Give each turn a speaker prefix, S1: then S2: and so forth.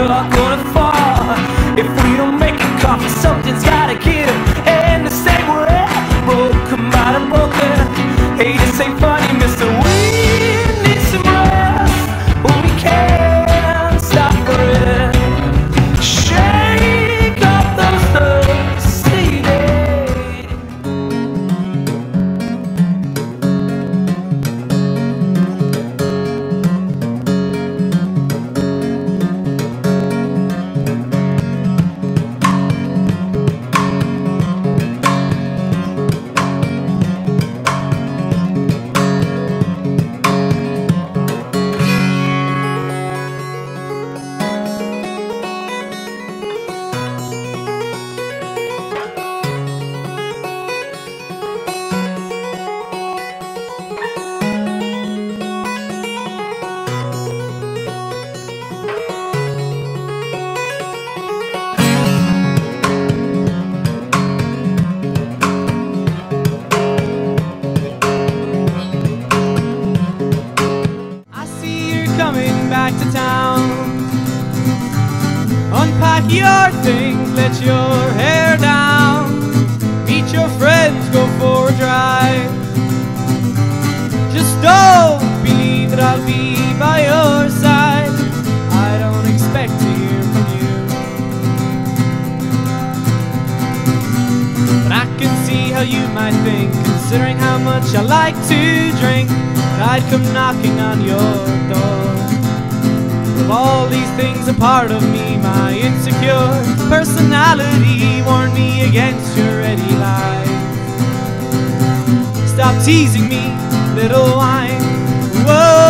S1: we're all gonna fall. If we don't make a coffee, something's gotta give. And the same way, broken bottom broken. Hey, this ain't funny, mister. We need some rest, but we can't stop for it. Shake up those dusty days. Coming back to town, unpack your things, let your hair down, meet your friends, go for a drive. Just don't believe that I'll be by your side. I don't expect to hear from you, but I can see how you might think, considering how much I like to drink, that I'd come knocking on your door. Of all these things, a part of me, my insecure personality, warned me against your ready lies. Stop teasing me, little wine. Whoa.